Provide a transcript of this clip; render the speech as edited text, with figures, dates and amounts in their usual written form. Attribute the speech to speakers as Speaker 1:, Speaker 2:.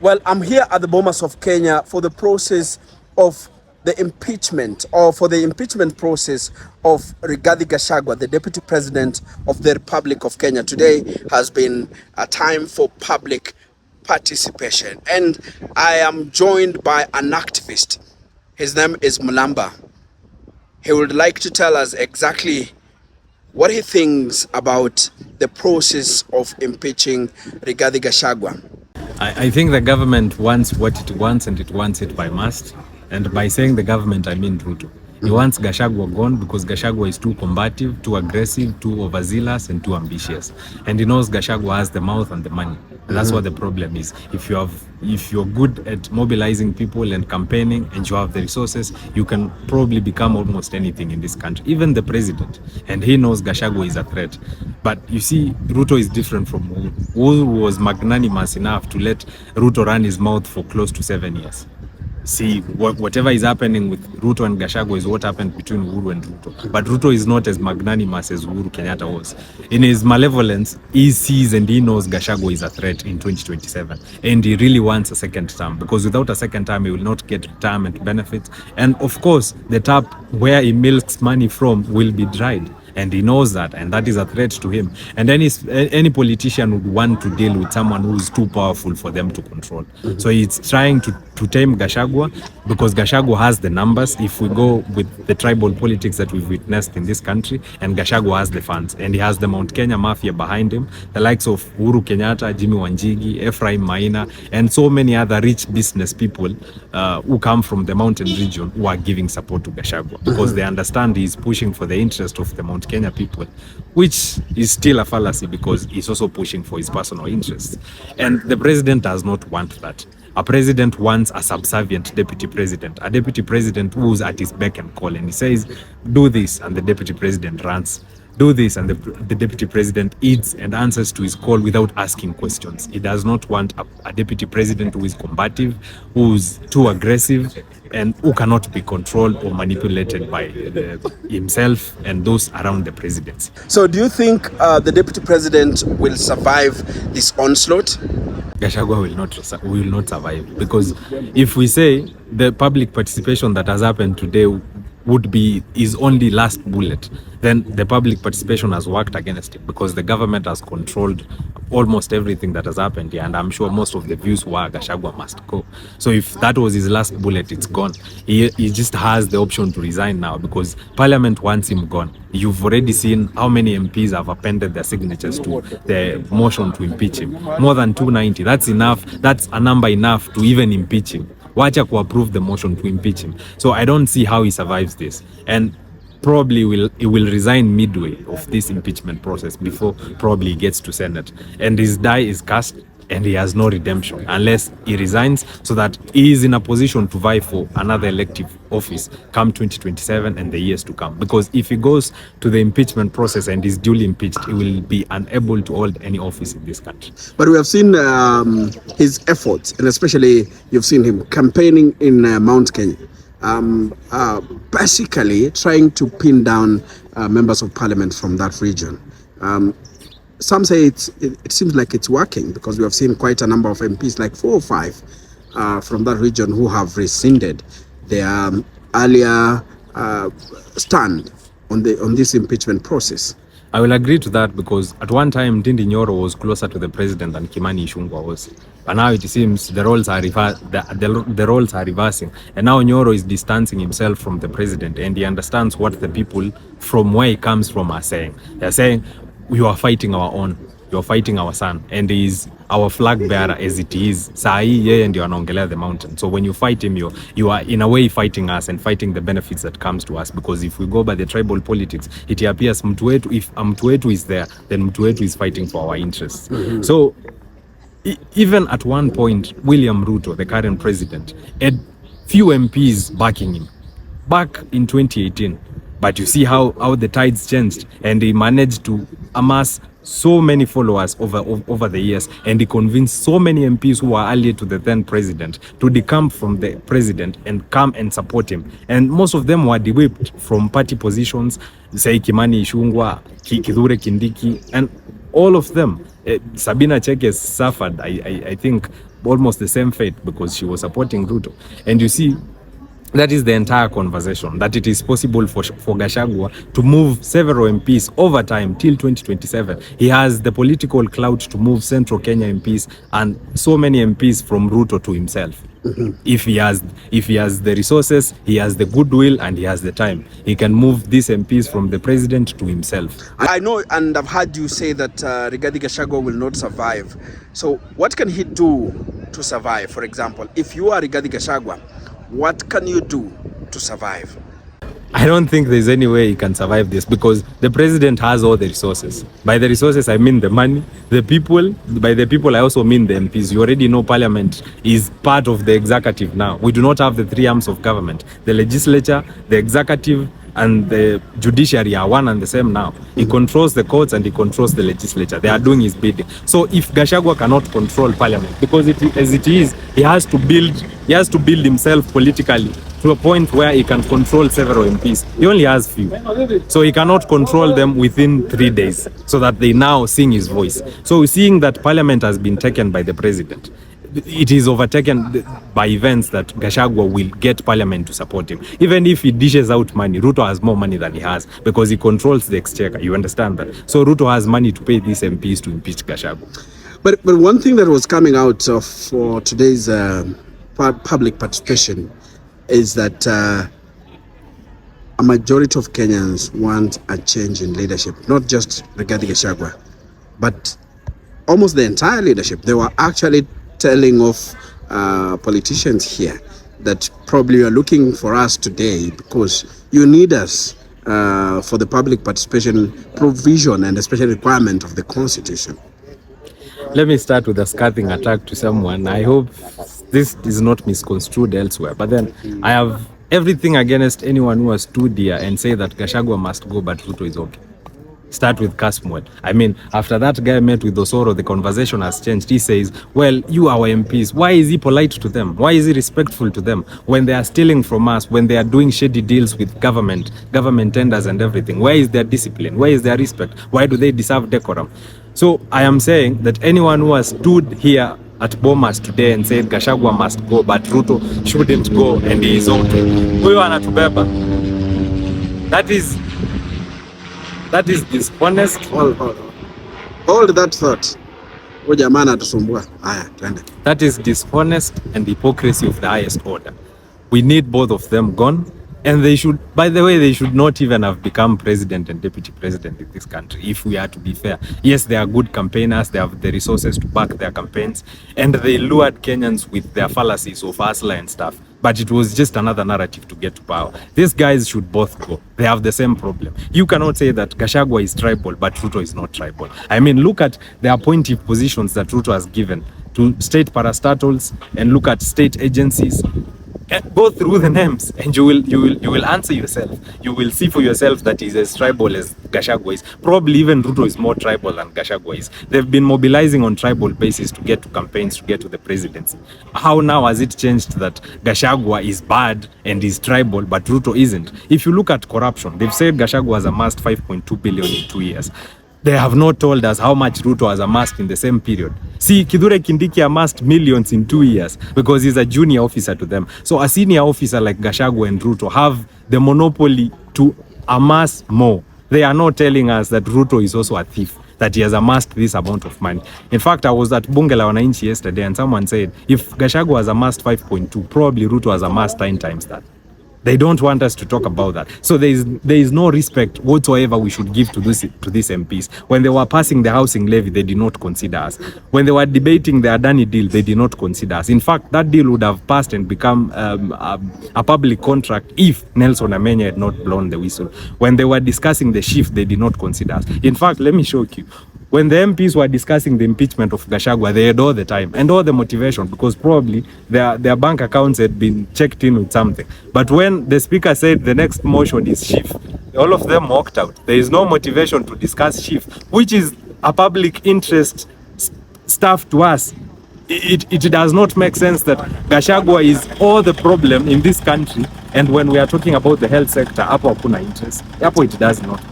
Speaker 1: Well, I'm here at the Bomas of Kenya for the process of the impeachment, or for the impeachment process of Rigathi Gachagua, the Deputy President of the Republic of Kenya. Today has been a time for public participation, and I am joined by an activist. His name is MULAMBA. He would like to tell us exactly what he thinks about the process of impeaching Rigathi Gachagua.
Speaker 2: I think the government wants what it wants, and it wants it by must. And by saying the government, I mean Ruto. He wants Gachagua gone because Gachagua is too combative, too aggressive, too overzealous, and too ambitious. And he knows Gachagua has the mouth and the money. And that's what the problem is. If you're good at mobilizing people and campaigning, and you have the resources, you can probably become almost anything in this country, even the president. And he knows Gachagua is a threat. But you see, Ruto is different from Uhuru. Uhuru was magnanimous enough to let Ruto run his mouth for close to 7 years. See, whatever is happening with Ruto and Gachagua is what happened between Uhuru and Ruto. But Ruto is not as magnanimous as Uhuru Kenyatta was. In his malevolence, he sees and he knows Gachagua is a threat in 2027. And he really wants a second term, because without a second term, he will not get retirement benefits. And of course, the tap where he milks money from will be dried. And he knows that, and that is a threat to him. And any politician would want to deal with someone who is too powerful for them to control. So he's trying to tame Gachagua, because Gachagua has the numbers. If we go with the tribal politics that we've witnessed in this country, and Gachagua has the funds, and he has the Mount Kenya mafia behind him, the likes of Uhuru Kenyatta, Jimmy Wanjigi, Ephraim Maina, and so many other rich business people who come from the mountain region who are giving support to Gachagua, because they understand he's pushing for the interest of the Mount Kenya people, which is still a fallacy, because he's also pushing for his personal interests. And the president does not want that. A president wants a subservient deputy president, a deputy president who's at his beck and call, and he says, do this, and the deputy president runs. Do this, and the deputy president eats and answers to his call without asking questions. He does not want a deputy president who is combative, who's too aggressive, and who cannot be controlled or manipulated by himself and those around the presidency.
Speaker 1: So do you think the deputy president will survive this onslaught?
Speaker 2: Gachagua will not survive, because if we say the public participation that has happened today would be his only last bullet, then the public participation has worked against it, because the government has controlled almost everything that has happened here, and I'm sure most of the views were Gachagua must go. So if that was his last bullet, it's gone. He just has the option to resign now, because Parliament wants him gone. You've already seen how many MPs have appended their signatures to the motion to impeach him. More than 290. That's enough. That's a number enough to even impeach him. Wacha ku approve the motion to impeach him. So I don't see how he survives this. And probably he will resign midway of this impeachment process, before probably he gets to Senate. And his die is cast, and he has no redemption unless he resigns, so that he is in a position to vie for another elective office come 2027 and the years to come. Because if he goes to the impeachment process and is duly impeached, he will be unable to hold any office in this country.
Speaker 1: But we have seen his efforts, and especially you've seen him campaigning in Mount Kenya, basically trying to pin down members of parliament from that region. Some say it seems like it's working, because we have seen quite a number of MPs, like 4 or 5 from that region, who have rescinded their earlier stand on this impeachment process.
Speaker 2: I will agree to that, because at one time Ndindi Nyoro was closer to the president than Kimani Ichung'wah was. But now it seems the roles are reversing, and now Nyoro is distancing himself from the president, and he understands what the people from where he comes from are saying. They're saying, you are fighting our own, you're fighting our son, and he is our flag bearer as it is. Saa hii yeye ndio anaongelea the mountain. So when you fight him, you are in a way fighting us and fighting the benefits that comes to us, because if we go by the tribal politics, it appears if mtu wetu is there, then mtu wetu is fighting for our interests. So even at one point, William Ruto, the current president, had few MPs backing him back in 2018. But you see how the tides changed, and he managed to amass so many followers over the years, and he convinced so many MPs who were allied to the then president to decamp from the president and come and support him. And most of them were de-whipped from party positions, say Kimani Ichung'wah, Kithure Kindiki, and all of them. Sabina Chege suffered, I think, almost the same fate because she was supporting Ruto. And you see, that is the entire conversation, that it is possible for Gachagua to move several MPs over time till 2027. He has the political clout to move Central Kenya MPs and so many MPs from Ruto to himself. If he has the resources, he has the goodwill, and he has the time, he can move these MPs from the president to himself.
Speaker 1: I know, and I've heard you say that Rigathi Gachagua will not survive. So what can he do to survive? For example, if you are Rigathi Gachagua, what can you do to survive?
Speaker 2: I don't think there's any way he can survive this because the president has all the resources. By the resources, I mean the money, the people. By the people, I also mean the MPs. You already know Parliament is part of the executive now. We do not have the three arms of government. The legislature, the executive, and the judiciary are one and the same now. He controls the courts and he controls the legislature. They are doing his bidding. So if Gachagua cannot control Parliament, because as it is, he has to build himself politically to a point where he can control several MPs. He only has few. So he cannot control them within 3 days so that they now sing his voice. So seeing that Parliament has been taken by the president, it is overtaken by events that Gachagua will get Parliament to support him. Even if he dishes out money, Ruto has more money than he has because he controls the exchequer. You understand that? So Ruto has money to pay these MPs to impeach Gachagua.
Speaker 1: But one thing that was coming out of for today's public participation is that a majority of Kenyans want a change in leadership, not just Rigathi Gachagua, but almost the entire leadership. They were actually telling of politicians here that probably you are looking for us today because you need us for the public participation provision and especially requirement of the Constitution.
Speaker 2: Let me start with a scathing attack to someone. I hope this is not misconstrued elsewhere, but then I have everything against anyone who has stood here and say that Gachagua must go but Ruto is okay. Start with Kasmuel. I mean, after that guy met with Osoro, the conversation has changed. He says, well, you are our MPs. Why is he polite to them? Why is he respectful to them? When they are stealing from us, when they are doing shady deals with government tenders and everything, where is their discipline? Where is their respect? Why do they deserve decorum? So I am saying that anyone who has stood here at Bomas today and said Gachagua must go, but Ruto shouldn't go and he is okay. Huyo anatubeba. That is dishonest.
Speaker 1: Hold that thought.
Speaker 2: That is dishonest and hypocrisy of the highest order. We need both of them gone. And they should, by the way, they should not even have become president and deputy president in this country, if we are to be fair. Yes, they are good campaigners, they have the resources to back their campaigns, and they lured Kenyans with their fallacies of hustler and stuff. But it was just another narrative to get to power. These guys should both go. They have the same problem. You cannot say that Gachagua is tribal, but Ruto is not tribal. I mean, look at the appointive positions that Ruto has given to state parastatals and look at state agencies. Go through the names and you will answer yourself. You will see for yourself that he's as tribal as Gachagua is. Probably even Ruto is more tribal than Gachagua is. They've been mobilizing on tribal basis to get to campaigns, to get to the presidency. How now has it changed that Gachagua is bad and is tribal but Ruto isn't? If you look at corruption, they've said Gachagua has amassed 5.2 billion in 2 years. They have not told us how much Ruto has amassed in the same period. See, Kithure Kindiki amassed millions in 2 years because he's a junior officer to them. So a senior officer like Gachagua and Ruto have the monopoly to amass more. They are not telling us that Ruto is also a thief, that he has amassed this amount of money. In fact, I was at Bunge la Wananchi yesterday and someone said, if Gachagua has amassed 5.2, probably Ruto has amassed 10 times that. They don't want us to talk about that. So there is no respect whatsoever we should give to these MPs. When they were passing the housing levy, they did not consider us. When they were debating the Adani deal, they did not consider us. In fact, that deal would have passed and become a public contract if Nelson Amenya had not blown the whistle. When they were discussing the shift, they did not consider us. In fact, let me show you. When the MPs were discussing the impeachment of Gachagua, they had all the time and all the motivation because probably their bank accounts had been checked in with something. But when the speaker said the next motion is shift, all of them walked out. There is no motivation to discuss shift, which is a public interest stuff to us. It does not make sense that Gachagua is all the problem in this country, and when we are talking about the health sector, hapo hakuna interest. Hapo it does not.